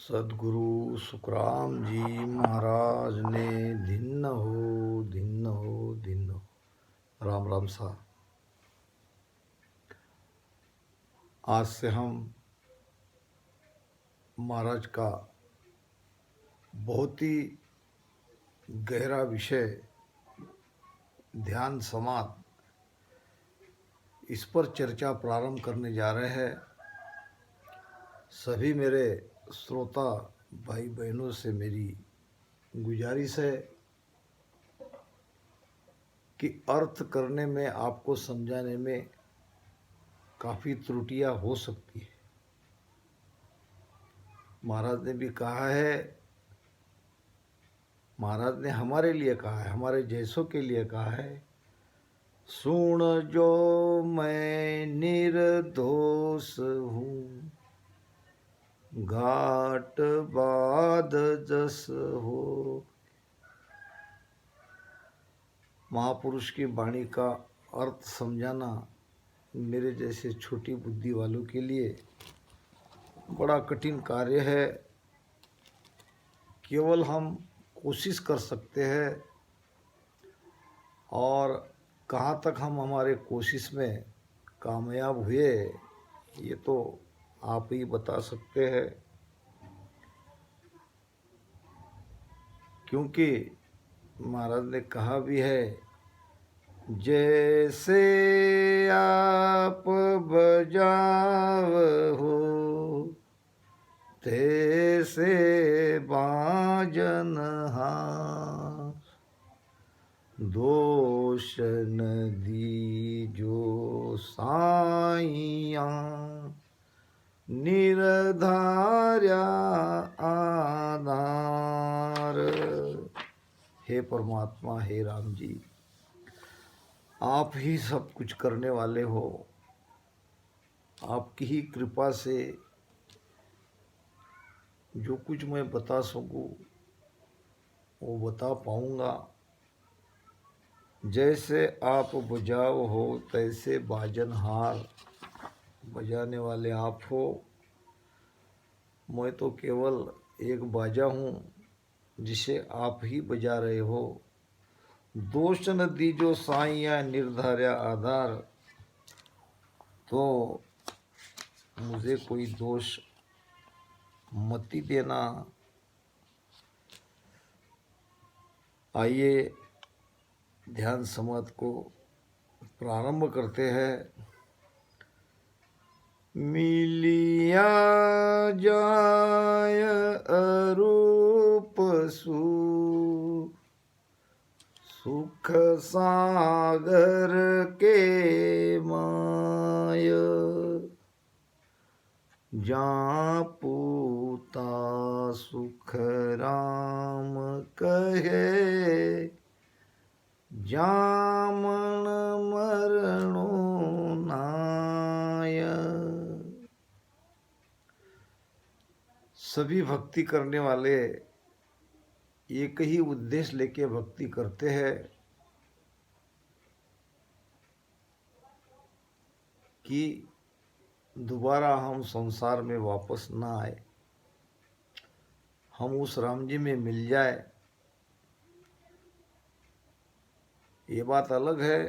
सदगुरु सुखराम जी महाराज ने धिन्न हो धिन्न हो धिन्न हो। राम राम सा। आज से हम महाराज का बहुत ही गहरा विषय ध्यान समाध इस पर चर्चा प्रारंभ करने जा रहे हैं। सभी मेरे श्रोता भाई बहनों से मेरी गुजारिश है कि अर्थ करने में आपको समझाने में काफ़ी त्रुटियां हो सकती है। महाराज ने भी कहा है, महाराज ने हमारे लिए कहा है, हमारे जैसों के लिए कहा है, सुन जो मैं निर्दोष हूँ, घाट बाद जस हो। महापुरुष की वाणी का अर्थ समझाना मेरे जैसे छोटी बुद्धि वालों के लिए बड़ा कठिन कार्य है। केवल हम कोशिश कर सकते हैं और कहाँ तक हम हमारे कोशिश में कामयाब हुए ये तो आप ही बता सकते हैं, क्योंकि महाराज ने कहा भी है, जैसे आप बजाव हो तैसे बाजन हास, दोष न दीजो साइया निर्धार्या आधार। हे परमात्मा, हे राम जी, आप ही सब कुछ करने वाले हो। आपकी ही कृपा से जो कुछ मैं बता सकूं वो बता पाऊंगा। जैसे आप बजाओ हो तैसे बाजनहार, बजाने वाले आप हो। मैं तो केवल एक बाजा हूँ जिसे आप ही बजा रहे हो। दोष न दीजो साइया निर्धार्या आधार, तो मुझे कोई दोष मत ही देना। आइए ध्यान समाध को प्रारंभ करते हैं। मिलिया जाय अरूप सु, सुख सागर के माय, जा पूता सुख राम कहे, जामन मरणो नाय। सभी भक्ति करने वाले एक ही उद्देश्य लेके भक्ति करते हैं कि दोबारा हम संसार में वापस ना आए, हम उस राम जी में मिल जाए। ये बात अलग है,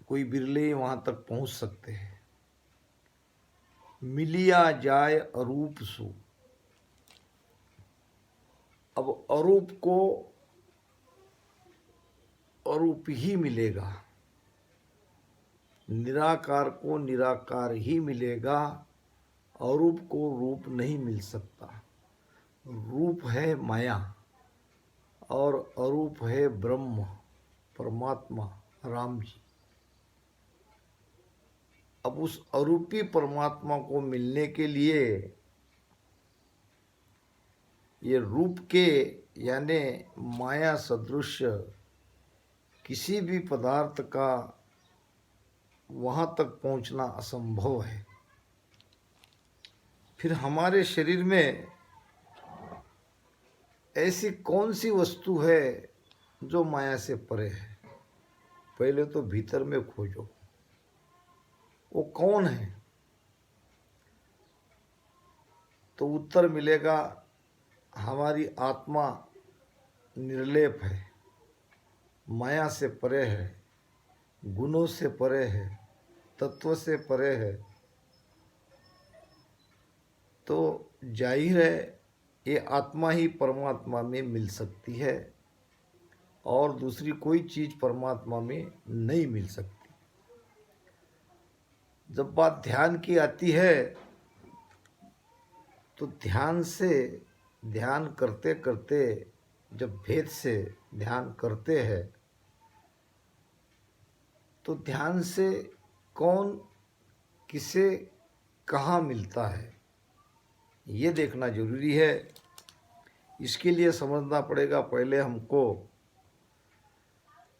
कोई बिरले वहाँ तक पहुँच सकते हैं। मिलिया जाए अरूप सु, अब अरूप को अरूप ही मिलेगा, निराकार को निराकार ही मिलेगा। अरूप को रूप नहीं मिल सकता। रूप है माया और अरूप है ब्रह्म परमात्मा राम जी। अब उस अरूपी परमात्मा को मिलने के लिए ये रूप के यानी माया सदृश किसी भी पदार्थ का वहाँ तक पहुँचना असंभव है। फिर हमारे शरीर में ऐसी कौन सी वस्तु है जो माया से परे है? पहले तो भीतर में खोजो, वो कौन है? तो उत्तर मिलेगा हमारी आत्मा निर्लेप है, माया से परे है, गुणों से परे है, तत्व से परे है। तो जाहिर है ये आत्मा ही परमात्मा में मिल सकती है और दूसरी कोई चीज़ परमात्मा में नहीं मिल सकती। जब बात ध्यान की आती है तो ध्यान करते करते जब भेद से ध्यान करते हैं तो ध्यान से कौन किसे कहाँ मिलता है ये देखना जरूरी है। इसके लिए समझना पड़ेगा पहले हमको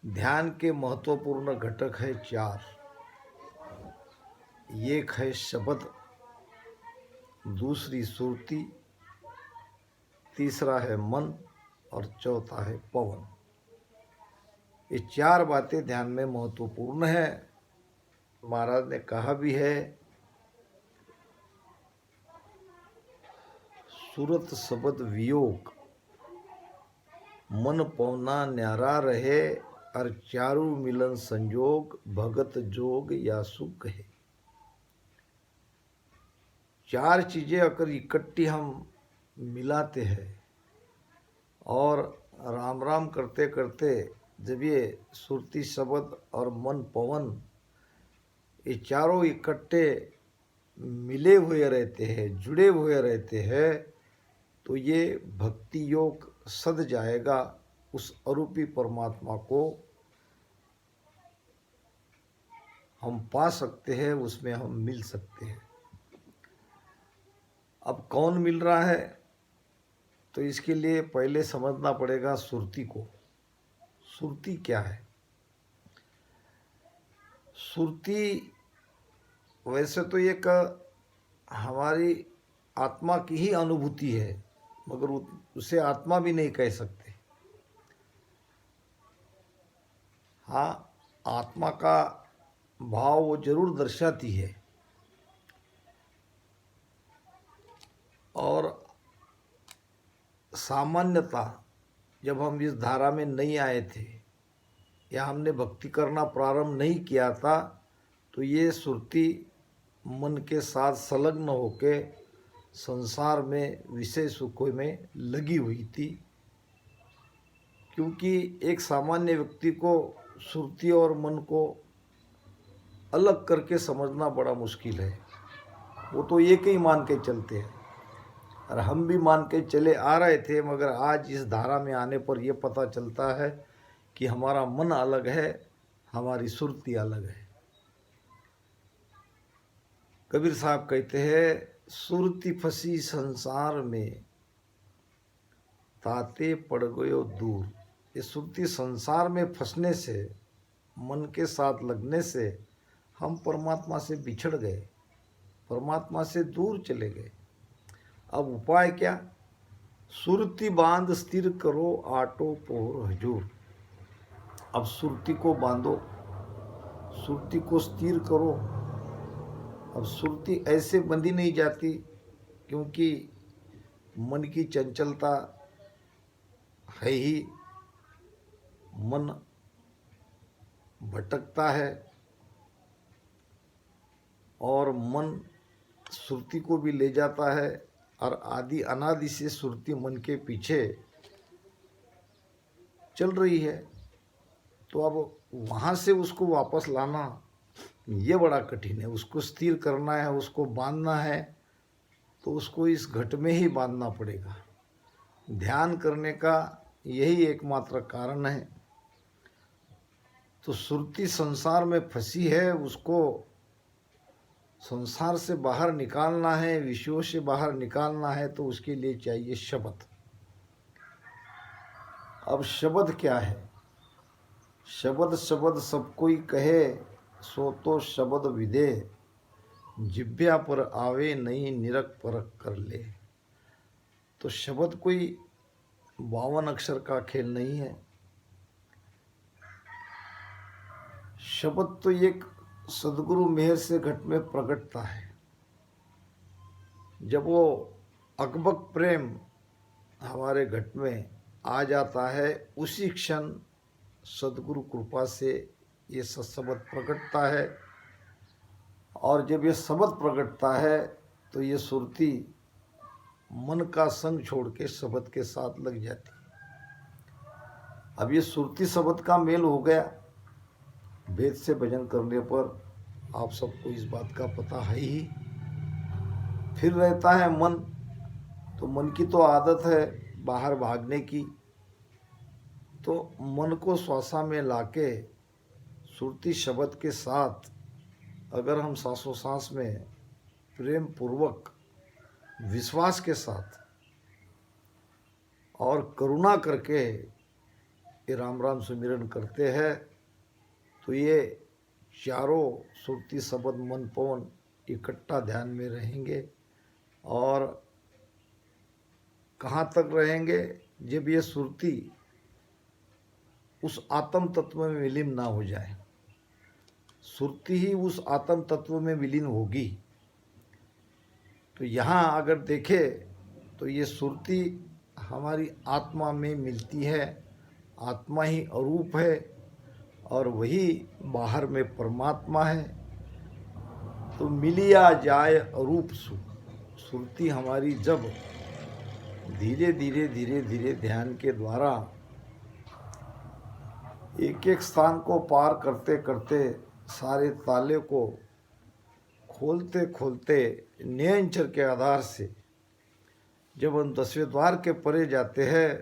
ध्यान के महत्वपूर्ण घटक है 4। एक है शब्द, दूसरी सुरती, तीसरा है मन और चौथा है पवन। ये 4 बातें ध्यान में महत्वपूर्ण है। महाराज ने कहा भी है सूरत शब्द वियोग, मन पौना न्यारा रहे, और चारू मिलन संजोग, भगत जोग या सुख है। 4 चीज़ें अगर इकट्ठी हम मिलाते हैं और राम राम करते करते जब ये सुरती शब्द और मन पवन ये चारों इकट्ठे मिले हुए रहते हैं, जुड़े हुए रहते हैं, तो ये भक्ति योग सद जाएगा। उस अरूपी परमात्मा को हम पा सकते हैं, उसमें हम मिल सकते हैं। अब कौन मिल रहा है तो इसके लिए पहले समझना पड़ेगा सुरती को। सुरती क्या है? सुरती वैसे तो एक हमारी आत्मा की ही अनुभूति है, मगर उसे आत्मा भी नहीं कह सकते। हाँ, आत्मा का भाव वो जरूर दर्शाती है। और सामान्यता जब हम इस धारा में नहीं आए थे या हमने भक्ति करना प्रारंभ नहीं किया था तो ये सुरती मन के साथ संलग्न होके संसार में विषय सुखों में लगी हुई थी। क्योंकि एक सामान्य व्यक्ति को सुरती और मन को अलग करके समझना बड़ा मुश्किल है। वो तो एक ही मान के चलते हैं और हम भी मान के चले आ रहे थे, मगर आज इस धारा में आने पर यह पता चलता है कि हमारा मन अलग है, हमारी सुरती अलग है। कबीर साहब कहते हैं सुरती फंसी संसार में, ताते पड़ गयो दूर। ये सुरती संसार में फंसने से, मन के साथ लगने से हम परमात्मा से बिछड़ गए, परमात्मा से दूर चले गए। अब उपाय क्या? सुरती बांध स्थिर करो, आटो पोर हजूर। अब सुरती को बांधो, सुरती को स्थिर करो। अब सुरती ऐसे बंधी नहीं जाती, क्योंकि मन की चंचलता है ही, मन भटकता है और मन सुरती को भी ले जाता है और आदि अनादि से सुरती मन के पीछे चल रही है। तो अब वहाँ से उसको वापस लाना ये बड़ा कठिन है। उसको स्थिर करना है, उसको बांधना है, तो उसको इस घट में ही बांधना पड़ेगा। ध्यान करने का यही एकमात्र कारण है। तो सुरती संसार में फंसी है, उसको संसार से बाहर निकालना है, विषयों से बाहर निकालना है, तो उसके लिए चाहिए शब्द। अब शब्द क्या है? शब्द शब्द सब कोई कहे, सो तो शब्द विदे, जिब्या पर आवे नहीं निरख परख कर ले। तो शब्द कोई 52 अक्षर का खेल नहीं है। शब्द तो एक सदगुरु मेहर से घट में प्रकटता है। जब वो अकबक प्रेम हमारे घट में आ जाता है, उसी क्षण सदगुरु कृपा से ये सत्शब्द प्रकटता है। और जब ये शब्द प्रकटता है तो ये सुरती मन का संग छोड़ के शब्द के साथ लग जाती है। अब ये सुरती शब्द का मेल हो गया। वेद से भजन करने पर आप सबको इस बात का पता है ही। फिर रहता है मन, तो मन की तो आदत है बाहर भागने की, तो मन को श्वासा में लाके सुरती शब्द के साथ अगर हम सांसों सांस में प्रेम पूर्वक विश्वास के साथ और करुणा करके ये राम राम सुमिरन करते हैं, तो ये चारों सुरती शब्द मन पवन इकट्ठा ध्यान में रहेंगे। और कहाँ तक रहेंगे? जब ये सुरती उस आत्म तत्व में विलीन ना हो जाए। सुरती ही उस आत्म तत्व में विलीन होगी। तो यहाँ अगर देखें तो ये सुरती हमारी आत्मा में मिलती है। आत्मा ही अरूप है और वही बाहर में परमात्मा है। तो मिलिया जाए अरूप सुख। सुरती हमारी जब धीरे धीरे धीरे धीरे ध्यान के द्वारा एक एक स्थान को पार करते करते सारे ताले को खोलते खोलते नियंचर के आधार से जब हम 10वें द्वार के परे जाते हैं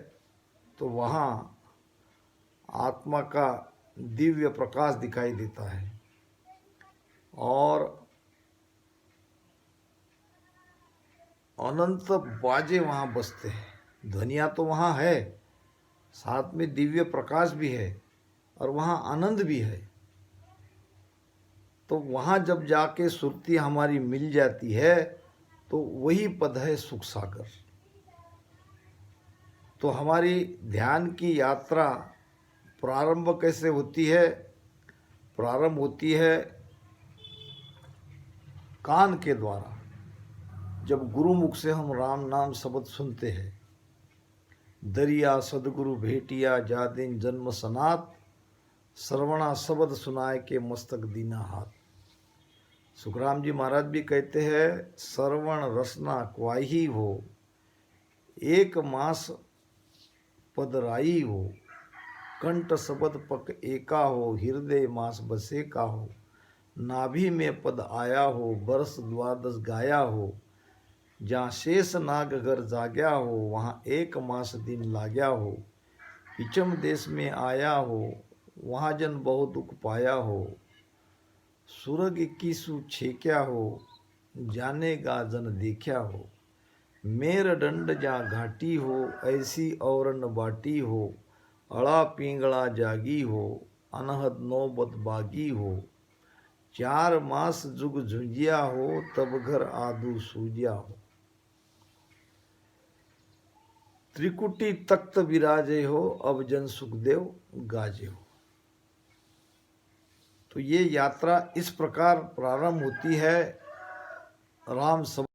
तो वहाँ आत्मा का दिव्य प्रकाश दिखाई देता है। और अनंत बाजे वहाँ बजते हैं। ध्वनिया तो वहाँ है, साथ में दिव्य प्रकाश भी है और वहाँ आनंद भी है। तो वहाँ जब जाके सुरती हमारी मिल जाती है तो वही पद है सुख सागर। तो हमारी ध्यान की यात्रा प्रारंभ कैसे होती है? प्रारंभ होती है कान के द्वारा। जब गुरुमुख से हम राम नाम शब्द सुनते हैं, दरिया सदगुरु भेटिया जा दिन जन्म सनात, श्रवणा शब्द सुनाए के मस्तक दीना हाथ। सुखराम जी महाराज भी कहते हैं, श्रवण रसना क्वाही हो, एक मास पदराई हो, कंठ शब्द पक एका हो, हृदय मास बसे का हो, नाभि में पद आया हो, बरस द्वादश गाया हो, जहाँ शेष नाग घर जाग्या हो, वहाँ एक मास दिन लाग्या हो, पिछम देश में आया हो, वहाँ जन बहुत दुख पाया हो, सुरग 21 छेक्या हो, जानेगा जन देखा हो, मेर दंड जा घाटी हो, ऐसी औरन बाटी हो, अड़ा पिंगला जागी हो, अनहद नौबत बागी हो, 4 मास जुग झुंझिया हो, तब घर आदू सूझिया हो, त्रिकुटी तख्त विराजे हो, अब जन सुखदेव गाजे हो। तो ये यात्रा इस प्रकार प्रारंभ होती है। राम सब